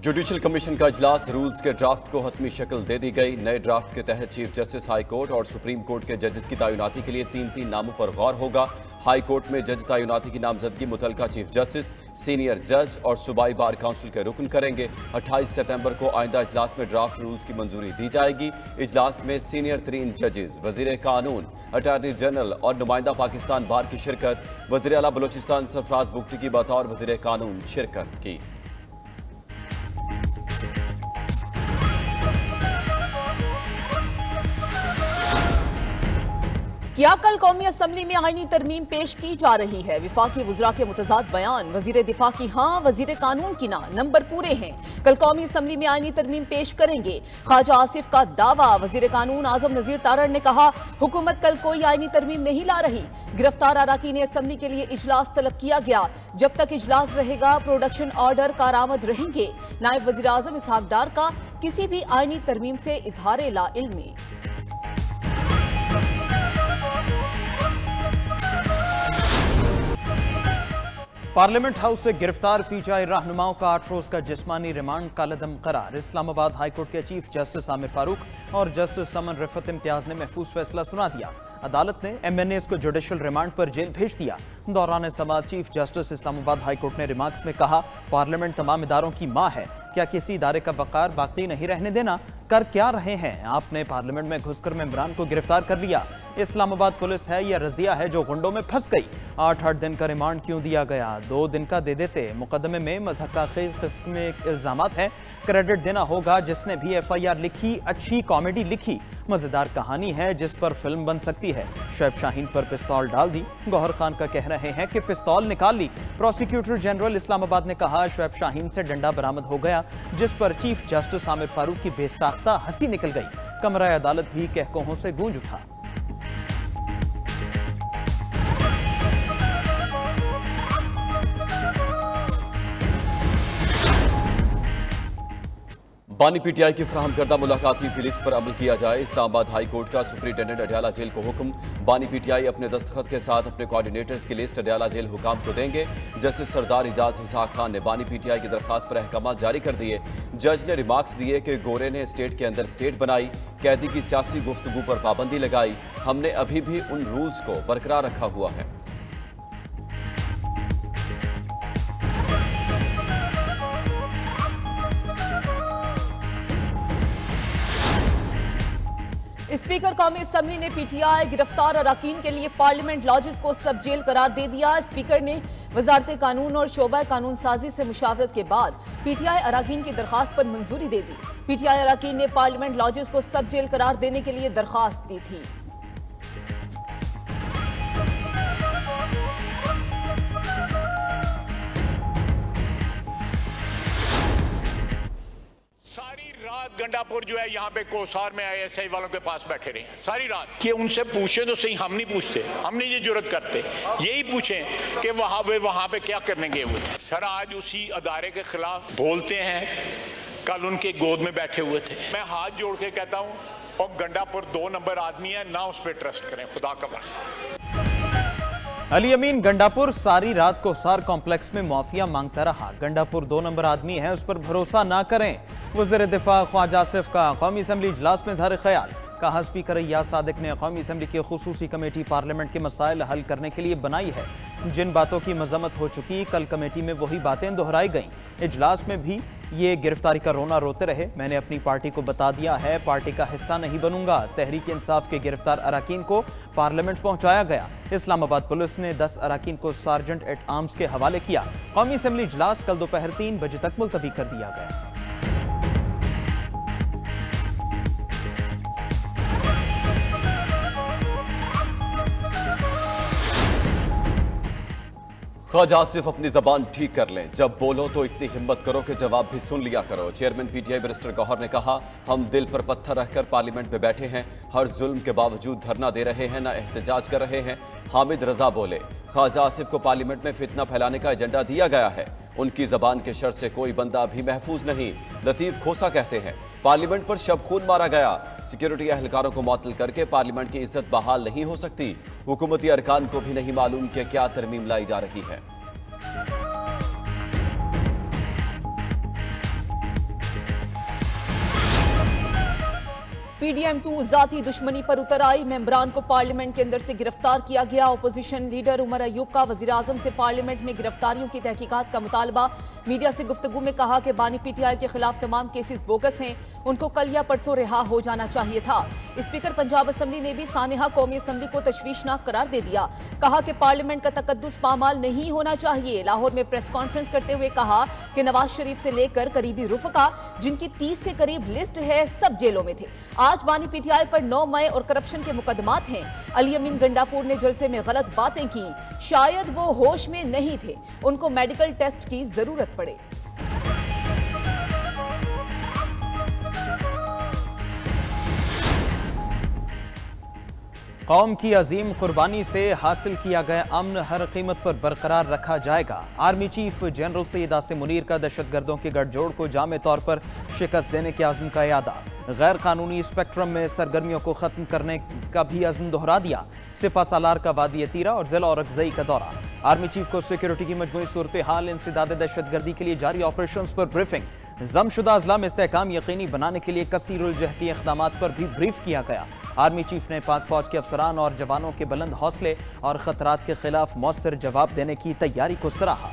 Judicial commission का इजलास, rules के ड्राफ्ट को हतमी शक्ल दे दी गई। नए ड्राफ्ट के तहत चीफ जस्टिस हाई कोर्ट और सुप्रीम कोर्ट के जजेस की तैनाती के लिए 3 नामों पर गौर होगा। हाई कोर्ट में जज तैनाती की नामजदगी मुतलका चीफ जस्टिस, सीनियर जज और सूबाई बार काउंसिल के रुकन करेंगे। 28 सितंबर को आइंदा इजलास में ड्राफ्ट रूल्स की मंजूरी दी जाएगी। इजलास में सीनियर तरीन जजेस, वजीर कानून, अटॉर्नी जनरल और नुमाइंदा पाकिस्तान बार की शिरकत। वज़ीर आला बलोचिस्तान सरफराज बुगटी की बतौर वजीर कानून शिरकत की। क्या कल कौमी असम्बली में आईनी तरमीम पेश की जा रही है? विफाकी वज़रा के मुतज़ाद बयान, वज़ीर दिफा की हाँ, वज़ीर कानून की ना, नंबर पूरे हैं। कल कौमी असम्बली में आईनी तरमीम पेश करेंगे। ख्वाजा आसिफ का दावा, वज़ीर कानून आज़म नज़ीर तारड़ ने कहा हुकूमत कल कोई आईनी तरमीम नहीं ला रही। गिरफ्तार अराकीन असम्बली के लिए इजलास तलब किया गया। जब तक इजलास रहेगा प्रोडक्शन ऑर्डर कारआमद रहेंगे। नायब वज़ीर आज़म इसहाक डार का किसी भी आईनी तरमीम से इजहार ला इल्मी। पार्लियामेंट हाउस से गिरफ्तार पीटीआई रहनुमाओं का 8 रोज का जिस्मानी रिमांड कालदम करार। इस्लामाबाद हाईकोर्ट के चीफ जस्टिस आमिर फारूक और जस्टिस समन रिफत इम्तियाज ने महफूज फैसला सुना दिया। अदालत ने MNAs को जुडिशल रिमांड पर जेल भेज दिया। दौरान समाअत चीफ जस्टिस इस्लामाबाद हाईकोर्ट ने रिमार्क्स में कहा, पार्लियामेंट तमाम इदारों की माँ है, क्या किसी इदारे का वक़ार बाकी नहीं रहने देना? कर क्या रहे हैं? आपने पार्लियामेंट में घुसकर मेंबरान को गिरफ्तार कर लिया। इस्लामाबाद पुलिस है या रजिया है जो गुंडों में फंस गई? 8 दिन का रिमांड क्यों दिया गया? 2 दिन का दे देते। मुकदमे में मज़हक़ाखेज़ किस्म के इल्ज़ामात हैं। क्रेडिट देना होगा जिसने भी FIR लिखी। अच्छी कॉमेडी लिखी, मज़ेदार कहानी है जिस पर फिल्म बन सकती है। शोएब शाहीन पर पिस्तौल डाल दी। गौहर खान का कह रहे हैं कि पिस्तौल निकाल ली। प्रोसिक्यूटर जनरल इस्लामाबाद ने कहा शोएब शाहीन से डंडा बरामद हो गया, जिस पर चीफ जस्टिस आमिर फारूक की बेसाख्ता हंसी निकल गई। कमरा अदालत भी कहकोहों से गूंज उठा। बानी PTI की फराहम करदा मुलाकातियों की लिस्ट पर अमल किया जाए। इस्लामाबाद हाई कोर्ट का सुप्रिंटेंडेंट अडयाला जेल को हुक्म। बानी PTI अपने दस्तखत के साथ अपने कोऑर्डिनेटर्स की लिस्ट अडयाला जेल हुकाम को देंगे। जस्टिस सरदार इजाज इसहाक खान ने बानी PTI की दरखास्त पर अहकामात जारी कर दिए। जज ने रिमार्क्स दिए कि गोरे ने स्टेट के अंदर स्टेट बनाई, कैदी की सियासी गुफ्तगू पर पाबंदी लगाई। हमने अभी भी उन रूल्स को बरकरार रखा हुआ है। स्पीकर कौमी असम्बली ने PTI गिरफ्तार अराकीन के लिए पार्लियामेंट लॉजेस को सब जेल करार दे दिया। स्पीकर ने वजारत कानून और शोबा कानून साजी से मुशावरत के बाद PTI अराकीन की दरखास्त पर मंजूरी दे दी। PTI अराकीन ने पार्लियामेंट लॉजेस को सब जेल करार देने के लिए दरखास्त दी थी। गंडापुर जो है यहाँ पे कोसार में ISI वालों के पास बैठे रहे सारी रात कि उनसे पूछे तो सही। हम नहीं पूछते, हम नहीं ये जुर्रत करते। यही पूछें कि वहाँ पे क्या करने गए हुए थे। सर आज उसी अदारे के खिलाफ बोलते हैं, कल उनके गोद में बैठे हुए थे। मैं हाथ जोड़ के कहता हूँ और गंडापुर 2 नंबर आदमी है ना, उस पर ट्रस्ट करें, खुदा का वास्ता। अली अमीन गंडापुर सारी रात कोसार कॉम्प्लेक्स में मुआफिया मांगता रहा। गंडापुर 2 नंबर आदमी है, उस पर भरोसा ना करें। वज़ीर दिफा ख्वाजा आसिफ का कौमी असम्बली इजलास में ज़ाहिर ख्याल। कहा स्पीकर अय्याज सादिक ने कौमी असम्बली की खुसूसी कमेटी पार्लियामेंट के मसाइल हल करने के लिए बनाई है। जिन बातों की मजम्मत हो चुकी, कल कमेटी में वही बातें दोहराई गईं। इजलास में भी ये गिरफ्तारी का रोना रोते रहे। मैंने अपनी पार्टी को बता दिया है, पार्टी का हिस्सा नहीं बनूंगा। तहरीक इंसाफ के गिरफ्तार अराकीन को पार्लियामेंट पहुंचाया गया। इस्लामाबाद पुलिस ने 10 अराकीन को सार्जेंट एट आर्म्स के हवाले किया। कौमी असम्बली इजलास कल दोपहर 3 बजे तक मुलतवी कर दिया गया। ख्वाजा आसिफ अपनी जबान ठीक कर लें। जब बोलो तो इतनी हिम्मत करो कि जवाब भी सुन लिया करो। चेयरमैन PTI बैरिस्टर गौहर ने कहा, हम दिल पर पत्थर रखकर पार्लियामेंट में बैठे हैं, हर जुल्म के बावजूद धरना दे रहे हैं, ना एहतजाज कर रहे हैं। हामिद रजा बोले, ख्वाजा आसिफ को पार्लियामेंट में फितना फैलाने का एजेंडा दिया गया है। उनकी जबान के शर से कोई बंदा अभी महफूज नहीं। लतीफ खोसा कहते हैं, पार्लियामेंट पर शब खून मारा गया। सिक्योरिटी एहलकारों को मुअत्तल करके पार्लियामेंट की इज्जत बहाल नहीं हो सकती। हुकूमती अरकान को भी नहीं मालूम कि क्या तरमीम लाई जा रही है। PDM-2 जाती दुश्मनी पर उतर आई, मेंबरान को पार्लियामेंट के अंदर से गिरफ्तार किया गया। अपोजिशन लीडर उमर अयूब का वजीर आजम से पार्लियामेंट में गिरफ्तारियों की तहकीकात का मुतालबा। मीडिया से गुफ्तगू में कहा कि बानी PTI के खिलाफ तमाम केसेस बोगस हैं, उनको कल या परसों रिहा हो जाना चाहिए था। स्पीकर पंजाब असम्बली ने भी सानिहा कौमी असम्बली को तशवीशनाक करार दे दिया। कहा कि पार्लियामेंट का तकद्दुस पामाल नहीं होना चाहिए। लाहौर में प्रेस कॉन्फ्रेंस करते हुए कहा कि नवाज शरीफ से लेकर करीबी रुफका जिनकी 30 के करीब लिस्ट है, सब जेलों में थे। आज बानी PTI पर 9 मई और करप्शन के मुकदमात हैं। अली अमीन गंडापुर ने जलसे में गलत बातें की, शायद वो होश में नहीं थे, उनको मेडिकल टेस्ट की जरूरत पड़े। कौम की अजीम कुर्बानी से हासिल किया गया अमन हर कीमत पर बरकरार रखा जाएगा। Army chief general Syed Asim Munir का दहशतगर्दों के गठजोड़ को जामे तौर पर शिकस्त देने के आज़म का यादा। गैर कानूनी स्पेक्ट्रम में सरगर्मियों को खत्म करने का भी अज़्म दोहरा दिया। सिपा सालार का वादी तीरा और जिला औरकजई का दौरा। आर्मी चीफ को सिक्योरिटी की मजमूई सूरत हाल, इंसदाद दहशतगर्दी के लिए जारी ऑपरेशंस पर ब्रीफिंग। जमशुदा अजला में इस्तेहकाम यकीनी बनाने के लिए कसीरुल जहती इक़दामात पर भी ब्रीफ किया गया। आर्मी चीफ ने पाक फौज के अफसरान और जवानों के बुलंद हौसले और खतरात के खिलाफ मौसर जवाब देने की तैयारी को सराहा।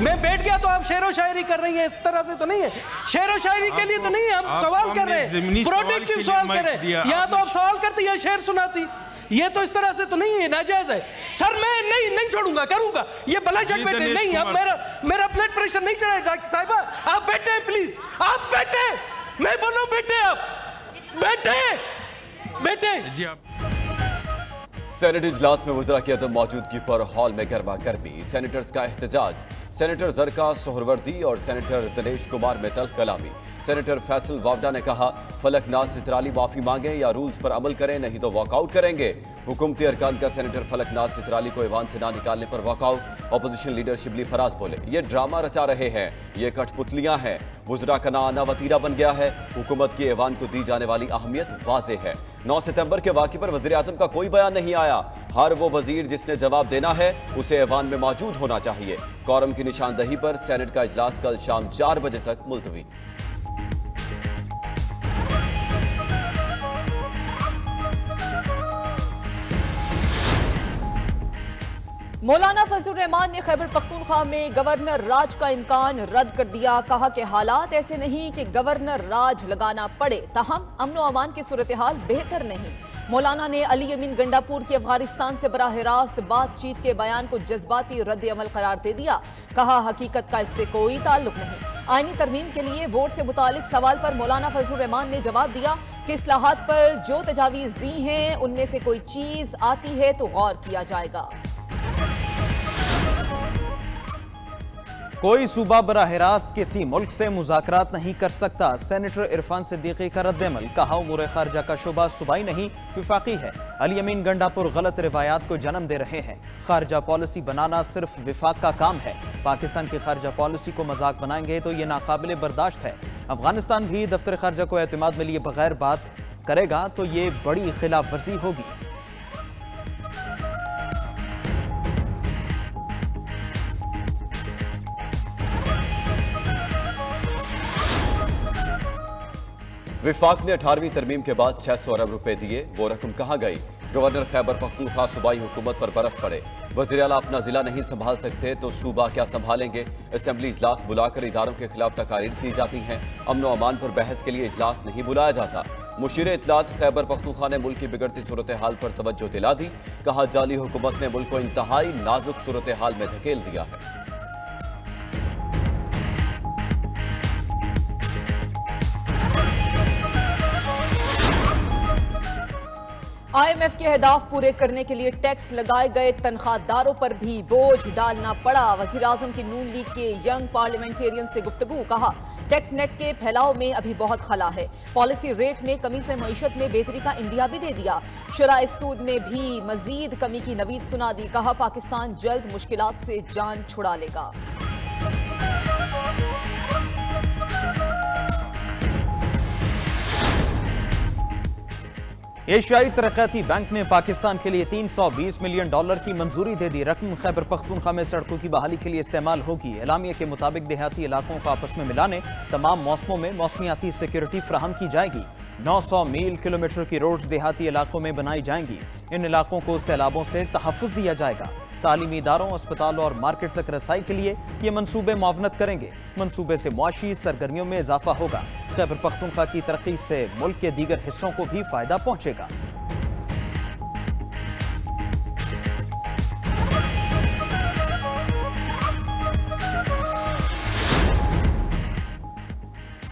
मैं बैठ गया तो आप शेरो शायरी कर रही हैं, इस तरह से तो नहीं है। शेरो शायरी के लिए तो नहीं है, हम सवाल कर रहे हैं, प्रोटेक्टिव सवाल कर रहे हैं। या तो आप सवाल करती या शेर सुनाती, ये तो इस तरह से तो नहीं है, नाजायज है। सर मैं नहीं छोड़ूंगा, करूंगा ये भला शक बेटे नहीं। अब मेरा ब्लड प्रेशर नहीं चढ़ा है डॉक्टर साहिबा, आप बैठे प्लीज, आप बैठे, मैं बोलूं बैठे, आप बैठे जी। आप सेनेट इजलास में वज़रा की अदम मौजूदगी पर हॉल में गर्मा गर्मी। सेनेटर्स का एहतजाज। सेनेटर जरका सोहरवर्दी और सेनेटर दिनेश कुमार में तल्ख कलामी। सेनेटर फैसल वावडा ने कहा फलक नाज सितराली माफी मांगे या रूल्स पर अमल करें, नहीं तो वॉकआउट करेंगे। हुकूमती अरकान का सेनेटर फलक नाज सितराली को ऐवान से ना निकालने पर walkout. Opposition leader Shibli Faraz बोले ये ड्रामा रचा रहे हैं, ये कठपुतलियां हैं। वज़रा का ना आना वतीरा बन गया है। हुकूमत की ऐवान को दी जाने वाली अहमियत वाज़ेह है। 9 सितंबर के वाक़े पर वज़ीर आज़म का कोई बयान नहीं आया। हर वो वज़ीर जिसने जवाब देना है उसे ऐवान में मौजूद होना चाहिए। कौरम की निशानदही पर सेनेट का इजलास कल शाम 4 बजे तक मुलतवी। मौलाना फजलुर रहमान ने खैबर पख्तूनख्वा में गवर्नर राज का इम्कान रद्द कर दिया। कहा कि हालात ऐसे नहीं कि गवर्नर राज लगाना पड़े, ताहम अमन व अमान की सूरत हाल बेहतर नहीं। मौलाना ने अली अमीन गंडापुर की अफगानिस्तान से बराह रास्त बातचीत के बयान को जज्बाती रद्द अमल करार दे दिया। कहा हकीकत का इससे कोई ताल्लुक नहीं। आईनी तरमीम के लिए वोट से मुतालिक सवाल पर मौलाना फजलुर रहमान ने जवाब दिया कि इस्लाहात पर जो तजावीज़ दी हैं उनमें से कोई चीज़ आती है तो गौर किया जाएगा। कोई सूबा बराह रास्त किसी मुल्क से मुज़ाकरात नहीं कर सकता। सेनेटर इरफान सिद्दीकी का रद्द-ए-अमल। कहा उमूर खारजा का शोबा सूबाई नहीं विफाकी है। अली अमीन गंडापुर गलत रिवायात को जन्म दे रहे हैं। खारजा पॉलिसी बनाना सिर्फ विफाक का काम है। पाकिस्तान की खारजा पॉलिसी को मजाक बनाएंगे तो ये नाकाबिले बर्दाश्त है। अफगानिस्तान भी दफ्तर खारजा को एतमाद में लिए बगैर बात करेगा तो ये बड़ी खिलाफ वर्जी होगी। विफाक ने 18वीं तरमीम के बाद 600 अरब रुपए दिए, वो रकम कहां गई? गवर्नर खैबर पख्तूनख्वा सूबाई हुकूमत पर बरस पड़े। वज़ीर आला अपना जिला नहीं संभाल सकते तो सूबा क्या संभालेंगे? असेंबली इजलास बुलाकर इदारों के खिलाफ तकारीर की जाती हैं। अमन व अमान पर बहस के लिए इजलास नहीं बुलाया जाता। मुशीर इत्तलात खैबर पख्तूनख्वा ने मुल्क की बिगड़ती सूरत हाल पर तवज्जो दिला दी। कहा जाली हुकूमत ने मुल्क को इंतहाई नाजुक सूरत हाल में धकेल दिया है। IMF के अहदाफ पूरे करने के लिए टैक्स लगाए गए तनख्वाहदारों पर भी बोझ डालना पड़ा। वज़ीर आज़म की नून लीग के यंग पार्लियामेंटेरियन से गुफ्तगू। कहा टैक्स नेट के फैलाव में अभी बहुत खला है। पॉलिसी रेट में कमी से मईशत में बेहतरी का इंदिया भी दे दिया। शराए सूद में भी मजीद कमी की नवीद सुना दी। कहा पाकिस्तान जल्द मुश्किलात से जान छुड़ा लेगा। एशियाई तरक्याती बैंक ने पाकिस्तान के लिए $320 मिलियन की मंजूरी दे दी। रकम खैबर पख्तूनख्वा में सड़कों की बहाली के लिए इस्तेमाल होगी। एलामिया के मुताबिक देहाती इलाकों को आपस में मिलाने तमाम मौसमों में मौसमियाती सिक्योरिटी फराहम की जाएगी। 900 मील किलोमीटर की रोड्स देहाती इलाकों में बनाई जाएंगी। इन इलाकों को सैलाबों से तहफ़्फ़ुज़ दिया जाएगा। तालीमी इदारों, अस्पतालों और मार्केट तक रसाई के लिए ये मनसूबे मुआवनत करेंगे। मनसूबे से मुआशी सरगर्मियों में इजाफा होगा। खैबर पख्तूनख्वा की तरक्की से मुल्क के दीगर हिस्सों को भी फायदा पहुंचेगा।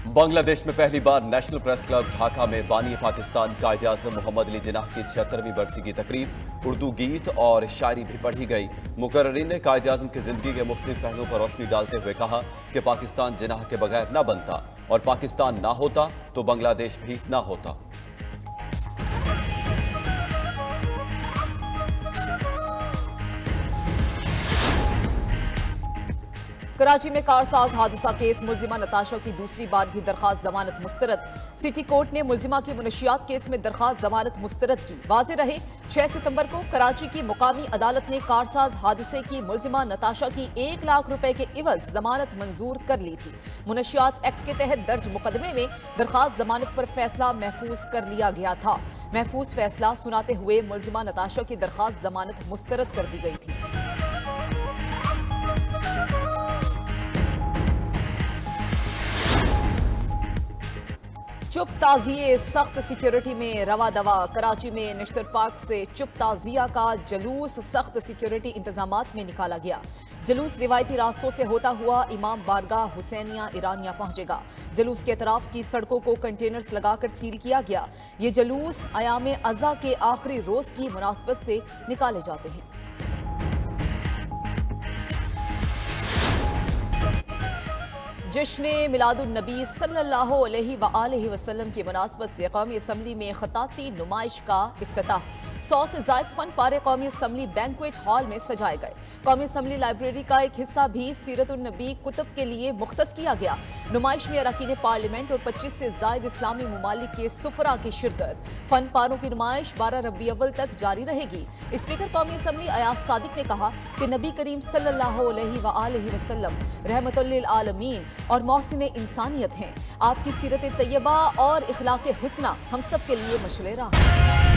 बांग्लादेश में पहली बार नेशनल प्रेस क्लब ढाका में बानी पाकिस्तान कायदे आज़म मोहम्मद अली जिन्नाह की 76वीं बरसी की तकरीब, उर्दू गीत और शायरी भी पढ़ी गई। मुकर्रिरीन ने कायदे आज़म की जिंदगी के मुख्तलिफ पहलुओं पर रोशनी डालते हुए कहा कि पाकिस्तान जिन्नाह के बगैर न बनता और पाकिस्तान ना होता तो बांग्लादेश भी ना होता। कराची में कारसाज हादसा केस मुलजिमा नताशा की दूसरी बार भी दरखास्त जमानत मुस्तरद। सिटी कोर्ट ने मुलजिमा की मुनशियात केस में दरखास्त जमानत मुस्तरद की। वाज़ेह रहे 6 सितंबर को कराची की मुकामी अदालत ने कारसाज हादसे की मुलजिमा नताशा की 1 लाख रुपए के इवज जमानत मंजूर कर ली थी। मुनशियात एक्ट के तहत दर्ज मुकदमे में दरखास्त जमानत पर फैसला महफूज कर लिया गया था। महफूज फैसला सुनाते हुए मुलजिमा नताशा की दरखास्त जमानत मुस्तरद कर दी गई थी। चुप ताजिए सख्त सिक्योरिटी में रवा दवा। कराची में निश्तर पार्क से चुप ताजिया का जुलूस सख्त सिक्योरिटी इंतजामात में निकाला गया। जुलूस रिवायती रास्तों से होता हुआ इमाम बारगाह हुसैनिया ईरानिया पहुंचेगा। जुलूस के अतराफ की सड़कों को कंटेनर्स लगाकर सील किया गया। ये जुलूस अयाम अज़ा के आखिरी रोज की मुनासबत से निकाले जाते हैं। जश्न मिलादुन्नबी सल्लल्लाहु अलैहि वसल्लम की मुनासबत से कौमी असम्बली में खताती नुमाइश का इफ्तिताह। 100 से ज़ायद फन पारे कौमी असम्बली बैंक्वेट हॉल में सजाए गए। कौमी असम्बली लाइब्रेरी का एक हिस्सा भी सीरतुन्नबी कुतुब के लिए मुख्तस किया गया। नुमाइश में अरकान पार्लियामेंट और 25 से ज़ायद इस्लामी ममालिक के सुफरा की शिरकत। फन पारों की नुमाइश 12 रबी अव्वल तक जारी रहेगी। स्पीकर कौमी असम्बली अयाज सादिक ने कहा कि नबी करीम सल्लल्लाहु अलैहि वसल्लम रहमतुल लिल आलमीन और मोहसिन इंसानियत हैं। आपकी सीरत तैयबा और इखलाक हुस्ना हम सब के लिए मशले राह।